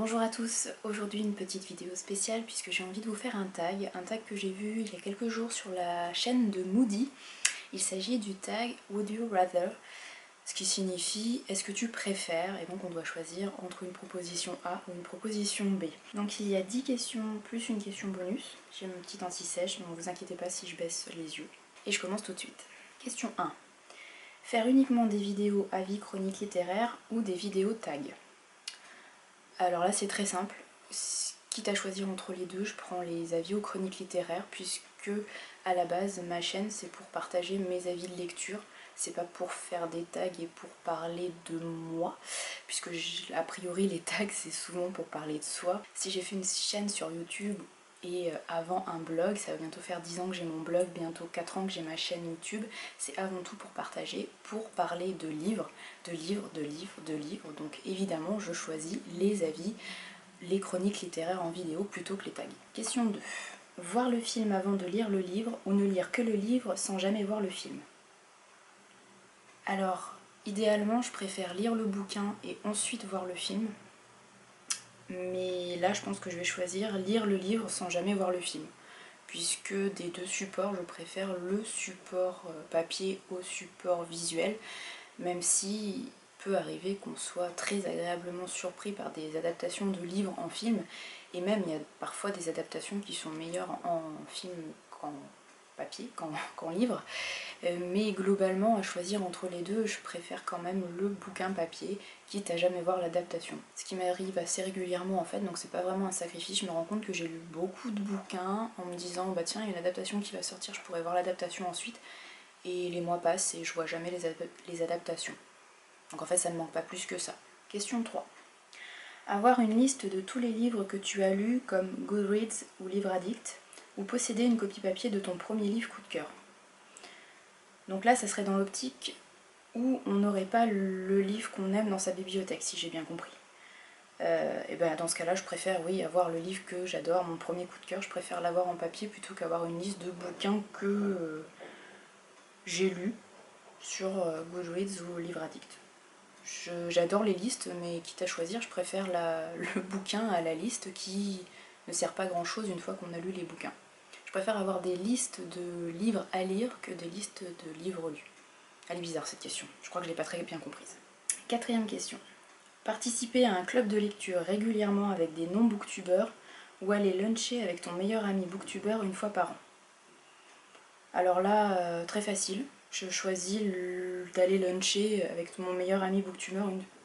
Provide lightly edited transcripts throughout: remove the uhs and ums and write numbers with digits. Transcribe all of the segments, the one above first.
Bonjour à tous, aujourd'hui une petite vidéo spéciale puisque j'ai envie de vous faire un tag que j'ai vu il y a quelques jours sur la chaîne de Moody. Il s'agit du tag Would you rather, ce qui signifie est-ce que tu préfères, et donc on doit choisir entre une proposition A ou une proposition B. Donc il y a 10 questions plus une question bonus, j'ai mon petit anti-sèche donc ne vous inquiétez pas si je baisse les yeux. Et je commence tout de suite. Question 1. Faire uniquement des vidéos avis chroniques littéraires ou des vidéos tag? Alors là c'est très simple, quitte à choisir entre les deux, je prends les avis aux chroniques littéraires puisque à la base ma chaîne c'est pour partager mes avis de lecture, c'est pas pour faire des tags et pour parler de moi, puisque a priori les tags c'est souvent pour parler de soi. Si j'ai fait une chaîne sur YouTube et avant un blog, ça va bientôt faire 10 ans que j'ai mon blog, bientôt 4 ans que j'ai ma chaîne YouTube, c'est avant tout pour partager, pour parler de livres, donc évidemment je choisis les avis, les chroniques littéraires en vidéo plutôt que les tags. Question 2. Voir le film avant de lire le livre ou ne lire que le livre sans jamais voir le film? Alors, idéalement je préfère lire le bouquin et ensuite voir le film, mais là je pense que je vais choisir lire le livre sans jamais voir le film, puisque des deux supports je préfère le support papier au support visuel, même si peut arriver qu'on soit très agréablement surpris par des adaptations de livres en film, et même il y a parfois des adaptations qui sont meilleures en film qu'en papier, qu'en livre, mais globalement à choisir entre les deux je préfère quand même le bouquin papier, quitte à jamais voir l'adaptation. Ce qui m'arrive assez régulièrement en fait, donc c'est pas vraiment un sacrifice, je me rends compte que j'ai lu beaucoup de bouquins en me disant bah tiens il y a une adaptation qui va sortir, je pourrais voir l'adaptation ensuite, et les mois passent et je vois jamais les adaptations. Donc en fait ça ne manque pas plus que ça. Question 3. Avoir une liste de tous les livres que tu as lus comme Goodreads ou Livre Addict, ou posséder une copie papier de ton premier livre coup de cœur. Donc là ça serait dans l'optique où on n'aurait pas le livre qu'on aime dans sa bibliothèque, si j'ai bien compris. Et ben dans ce cas là je préfère oui avoir le livre que j'adore, mon premier coup de cœur, je préfère l'avoir en papier plutôt qu'avoir une liste de bouquins que j'ai lus sur Goodreads ou Livre Addict. J'adore les listes, mais quitte à choisir, je préfère le bouquin à la liste qui ne sert pas grand chose une fois qu'on a lu les bouquins. Je préfère avoir des listes de livres à lire que des listes de livres lus. Elle est bizarre cette question, je crois que je ne l'ai pas très bien comprise. Quatrième question. Participer à un club de lecture régulièrement avec des non-booktubeurs ou aller luncher avec ton meilleur ami booktubeur une fois par an? Alors là, très facile. Je choisis d'aller luncher avec mon meilleur ami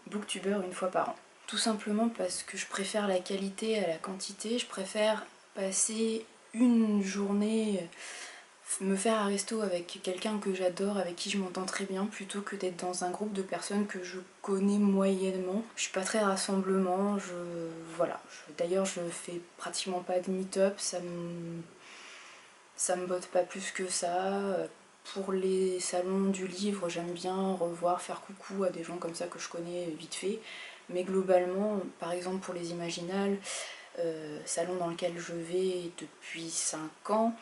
booktuber une fois par an. Tout simplement parce que je préfère la qualité à la quantité. Je préfère passer une journée, me faire un resto avec quelqu'un que j'adore, avec qui je m'entends très bien, plutôt que d'être dans un groupe de personnes que je connais moyennement. Je suis pas très rassemblement, voilà. D'ailleurs je fais pratiquement pas de meet-up, ça me botte pas plus que ça. Pour les salons du livre, j'aime bien revoir, faire coucou à des gens comme ça que je connais vite fait. Mais globalement, par exemple pour les Imaginales, salon dans lequel je vais depuis 5 ans,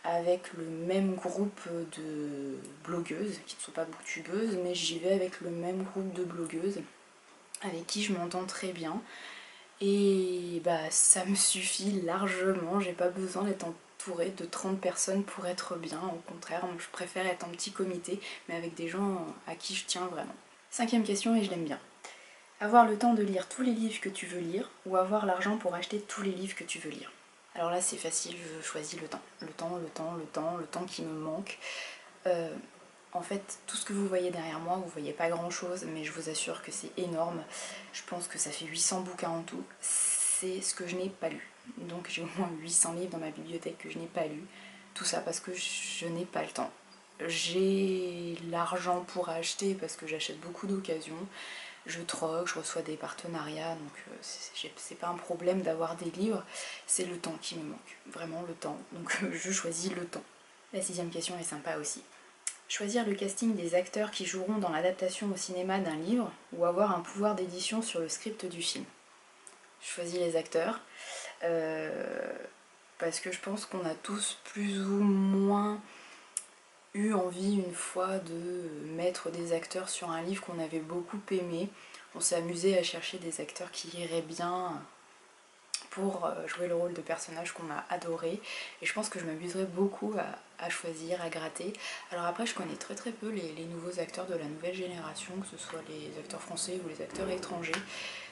avec le même groupe de blogueuses, qui ne sont pas booktubeuses, mais j'y vais avec le même groupe de blogueuses, avec qui je m'entends très bien. Et bah ça me suffit largement, j'ai pas besoin d'être entourée de 30 personnes pour être bien, au contraire, je préfère être en petit comité, mais avec des gens à qui je tiens vraiment. Cinquième question et je l'aime bien. Avoir le temps de lire tous les livres que tu veux lire ou avoir l'argent pour acheter tous les livres que tu veux lire? Alors là c'est facile, je choisis le temps. Le temps qui me manque. En fait, tout ce que vous voyez derrière moi, vous voyez pas grand chose, mais je vous assure que c'est énorme. Je pense que ça fait 800 bouquins en tout. C'est ce que je n'ai pas lu. Donc j'ai au moins 800 livres dans ma bibliothèque que je n'ai pas lu. Tout ça parce que je n'ai pas le temps. J'ai l'argent pour acheter parce que j'achète beaucoup d'occasions. Je troque, je reçois des partenariats, donc c'est pas un problème d'avoir des livres. C'est le temps qui me manque. Vraiment le temps. Donc je choisis le temps. La sixième question est sympa aussi. Choisir le casting des acteurs qui joueront dans l'adaptation au cinéma d'un livre ou avoir un pouvoir d'édition sur le script du film? Je choisis les acteurs parce que je pense qu'on a tous plus ou moins eu envie une fois de mettre des acteurs sur un livre qu'on avait beaucoup aimé. On s'est amusé à chercher des acteurs qui iraient bien pour jouer le rôle de personnage qu'on a adoré. Et je pense que je m'amuserais beaucoup à choisir, à gratter. Alors après, je connais très peu les nouveaux acteurs de la nouvelle génération, que ce soit les acteurs français ou les acteurs étrangers.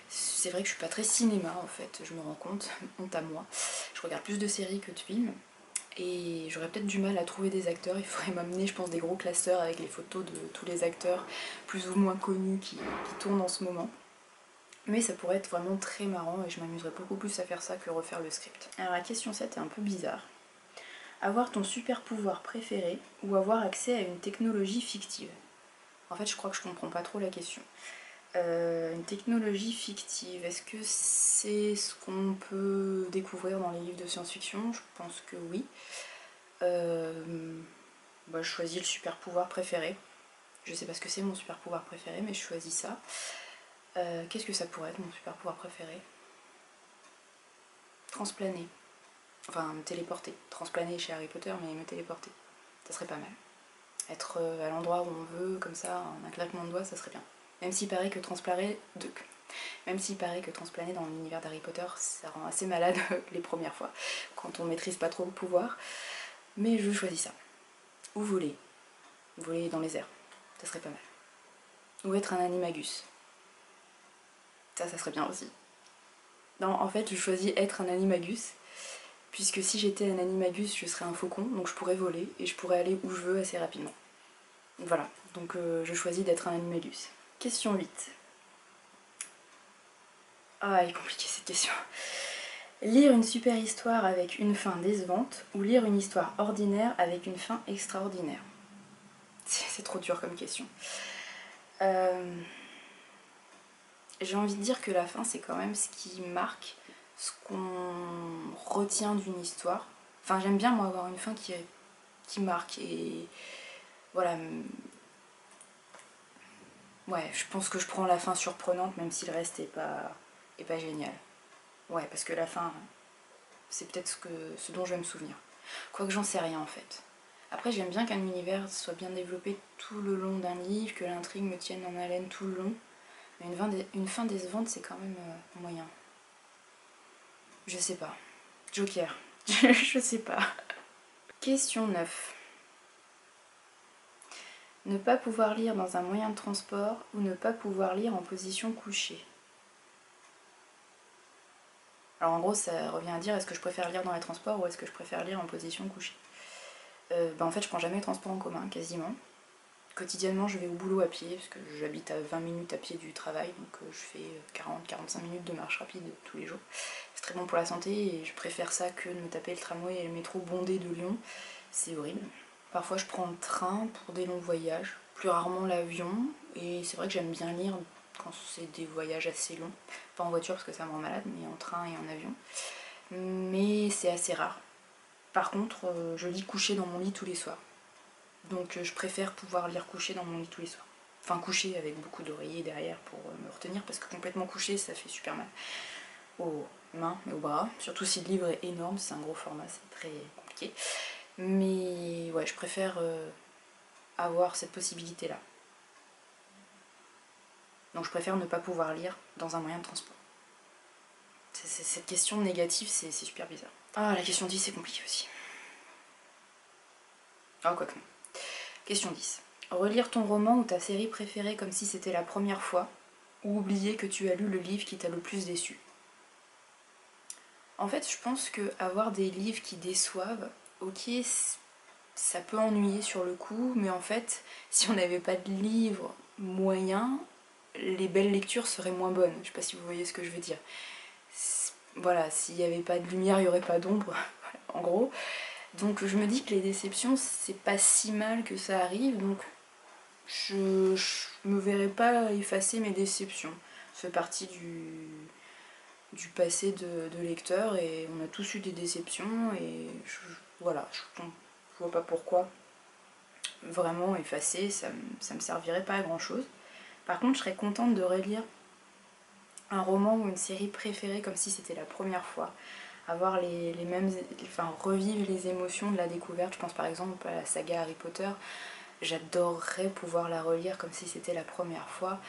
C'est vrai que je suis pas très cinéma en fait, je me rends compte, honte à moi. Je regarde plus de séries que de films. Et j'aurais peut-être du mal à trouver des acteurs, il faudrait m'amener je pense des gros classeurs avec les photos de tous les acteurs plus ou moins connus qui tournent en ce moment. Mais ça pourrait être vraiment très marrant et je m'amuserais beaucoup plus à faire ça que refaire le script. Alors la question 7 est un peu bizarre. Avoir ton super pouvoir préféré ou avoir accès à une technologie fictive? En fait je crois que je comprends pas trop la question. Une technologie fictive, est-ce que c'est ce qu'on peut découvrir dans les livres de science-fiction? Je pense que oui. Je choisis le super pouvoir préféré. Je sais pas ce que c'est mon super pouvoir préféré, mais je choisis ça. Qu'est-ce que ça pourrait être mon super pouvoir préféré? Transplaner. Enfin, me téléporter. Transplaner chez Harry Potter, mais me téléporter. Ça serait pas mal. Être à l'endroit où on veut, comme ça, en un claquement de doigts, ça serait bien. Même s'il paraît que transplaner dans l'univers d'Harry Potter, ça rend assez malade les premières fois, quand on maîtrise pas trop le pouvoir. Mais je choisis ça. Ou voler. Voler dans les airs. Ça serait pas mal. Ou être un animagus. Ça serait bien aussi. Non, en fait, je choisis être un animagus, puisque si j'étais un animagus, je serais un faucon, donc je pourrais voler et je pourrais aller où je veux assez rapidement. Voilà, donc je choisis d'être un animagus. Question 8. Ah, elle est compliquée cette question. Lire une super histoire avec une fin décevante ou lire une histoire ordinaire avec une fin extraordinaire? C'est trop dur comme question. J'ai envie de dire que la fin, c'est quand même ce qui marque, ce qu'on retient d'une histoire. Enfin, j'aime bien, moi, avoir une fin qui marque. Et voilà. Ouais, je pense que je prends la fin surprenante, même si le reste est pas génial. Ouais, parce que la fin, c'est peut-être ce dont je vais me souvenir. Quoique j'en sais rien, en fait. Après, j'aime bien qu'un univers soit bien développé tout le long d'un livre, que l'intrigue me tienne en haleine tout le long. Mais une fin décevante, c'est quand même moyen. Je sais pas. Joker. Je sais pas. Question 9. Ne pas pouvoir lire dans un moyen de transport ou ne pas pouvoir lire en position couchée? Alors en gros, ça revient à dire est-ce que je préfère lire dans les transports ou est-ce que je préfère lire en position couchée? En fait, je prends jamais le transport en commun, quasiment. Quotidiennement, je vais au boulot à pied, parce que j'habite à 20 minutes à pied du travail, donc je fais 40-45 minutes de marche rapide tous les jours. C'est très bon pour la santé et je préfère ça que de me taper le tramway et le métro bondé de Lyon. C'est horrible. Parfois, je prends le train pour des longs voyages, plus rarement l'avion, et c'est vrai que j'aime bien lire quand c'est des voyages assez longs. Pas en voiture parce que ça me rend malade, mais en train et en avion. Mais c'est assez rare. Par contre, je lis couchée dans mon lit tous les soirs. Donc je préfère pouvoir lire couché dans mon lit tous les soirs. Enfin couché avec beaucoup d'oreillers derrière pour me retenir, parce que complètement couché ça fait super mal aux mains et aux bras. Surtout si le livre est énorme, c'est un gros format, c'est très compliqué. Mais ouais, je préfère avoir cette possibilité-là. Donc je préfère ne pas pouvoir lire dans un moyen de transport. Cette question négative, c'est super bizarre. Ah, la question 10 c'est compliqué aussi. Ah, quoi que non. Question 10. Relire ton roman ou ta série préférée comme si c'était la première fois, ou oublier que tu as lu le livre qui t'a le plus déçu? En fait, je pense que avoir des livres qui déçoivent, ok, ça peut ennuyer sur le coup, mais en fait, si on n'avait pas de livres moyens, les belles lectures seraient moins bonnes. Je sais pas si vous voyez ce que je veux dire. Voilà, s'il n'y avait pas de lumière, il n'y aurait pas d'ombre, en gros. Donc je me dis que les déceptions, c'est pas si mal que ça arrive, donc je me verrais pas effacer mes déceptions. Ça fait partie du passé de lecteur et on a tous eu des déceptions et voilà, je vois pas pourquoi vraiment effacer, ça me servirait pas à grand chose. Par contre, je serais contente de relire un roman ou une série préférée comme si c'était la première fois. Avoir les mêmes, enfin revivre les émotions de la découverte. Je pense par exemple à la saga Harry Potter. J'adorerais pouvoir la relire comme si c'était la première fois.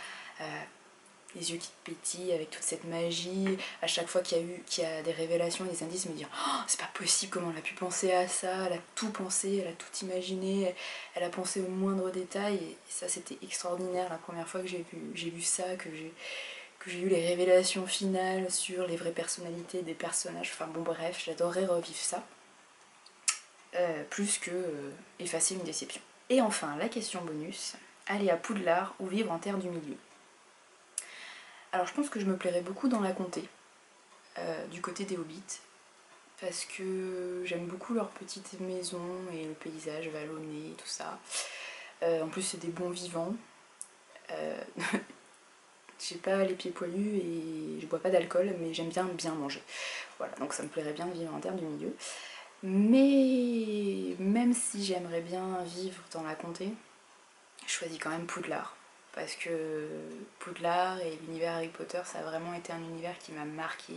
les yeux qui te pétillent avec toute cette magie. À chaque fois qu'il y a des révélations et des indices, me dire oh, c'est pas possible, comment elle a pu penser à ça, elle a tout pensé, elle a tout imaginé, elle a pensé au moindre détail. Et ça c'était extraordinaire la première fois que j'ai vu ça, que j'ai eu les révélations finales sur les vraies personnalités des personnages. Enfin bon bref, j'adorerais revivre ça. Plus que effacer une déception. Et enfin, la question bonus, aller à Poudlard ou vivre en Terre du Milieu. Alors je pense que je me plairais beaucoup dans la comté, du côté des Hobbits, parce que j'aime beaucoup leur petite maison et le paysage vallonné, tout ça. En plus c'est des bons vivants. J'ai pas les pieds poilus et je bois pas d'alcool, mais j'aime bien manger. Voilà, donc ça me plairait bien de vivre en Terre du Milieu. Mais même si j'aimerais bien vivre dans la comté, je choisis quand même Poudlard. Parce que Poudlard et l'univers Harry Potter, ça a vraiment été un univers qui m'a marqué.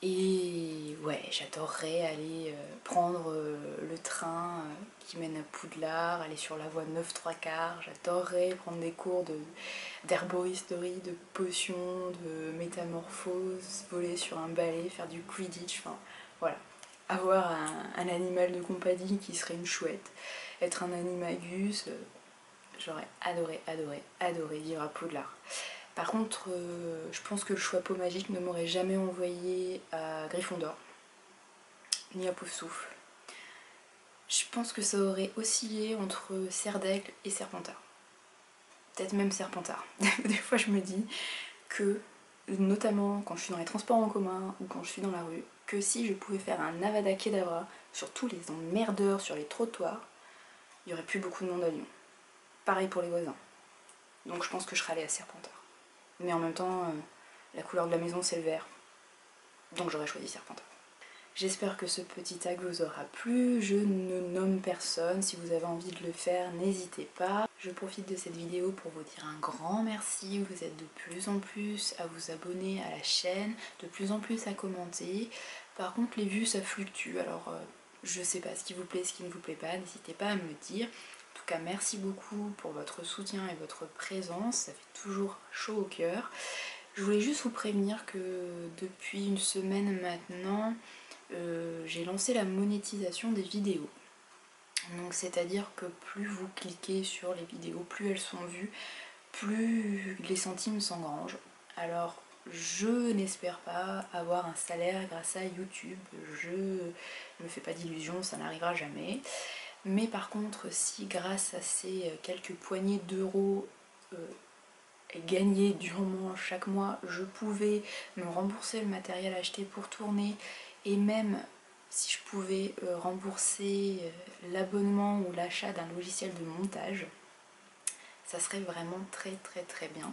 Et ouais, j'adorerais aller prendre le train qui mène à Poudlard, aller sur la voie 9 3/4. J'adorerais prendre des cours d'herboristerie, de potions, de métamorphose, voler sur un balai, faire du Quidditch, enfin voilà. Avoir un animal de compagnie qui serait une chouette, être un animagus, j'aurais adoré vivre à Poudlard. Par contre, je pense que le choix pot magique ne m'aurait jamais envoyé à Gryffondor, ni à Poufsouffle. Je pense que ça aurait oscillé entre Serre d'Aigle et Serpentard. Peut-être même Serpentard. Des fois je me dis que, notamment quand je suis dans les transports en commun ou quand je suis dans la rue, que si je pouvais faire un Avada Kedavra sur tous les emmerdeurs sur les trottoirs, il n'y aurait plus beaucoup de monde à Lyon. Pareil pour les voisins. Donc je pense que je serais allée à Serpentard. Mais en même temps, la couleur de la maison c'est le vert. Donc j'aurais choisi Serpentard. J'espère que ce petit tag vous aura plu. Je ne nomme personne. Si vous avez envie de le faire, n'hésitez pas. Je profite de cette vidéo pour vous dire un grand merci. Vous êtes de plus en plus à vous abonner à la chaîne, de plus en plus à commenter. Par contre, les vues, ça fluctue. Alors, je sais pas ce qui vous plaît, ce qui ne vous plaît pas. N'hésitez pas à me le dire. En tout cas, merci beaucoup pour votre soutien et votre présence. Ça fait toujours chaud au cœur. Je voulais juste vous prévenir que depuis une semaine maintenant, j'ai lancé la monétisation des vidéos. Donc c'est-à-dire que plus vous cliquez sur les vidéos, plus elles sont vues, plus les centimes s'engrangent. Alors je n'espère pas avoir un salaire grâce à YouTube, je ne me fais pas d'illusions, ça n'arrivera jamais. Mais par contre, si grâce à ces quelques poignées d'euros gagnés durement chaque mois, je pouvais me rembourser le matériel acheté pour tourner, et même si je pouvais rembourser l'abonnement ou l'achat d'un logiciel de montage, ça serait vraiment très bien.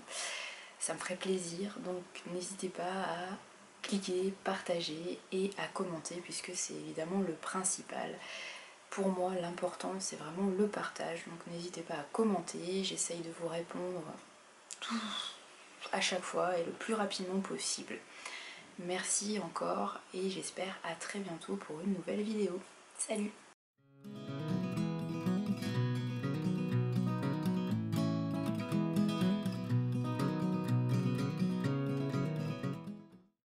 Ça me ferait plaisir, donc n'hésitez pas à cliquer, partager et à commenter, puisque c'est évidemment le principal. Pour moi, l'important, c'est vraiment le partage, donc n'hésitez pas à commenter, j'essaye de vous répondre à chaque fois et le plus rapidement possible. Merci encore et j'espère à très bientôt pour une nouvelle vidéo. Salut!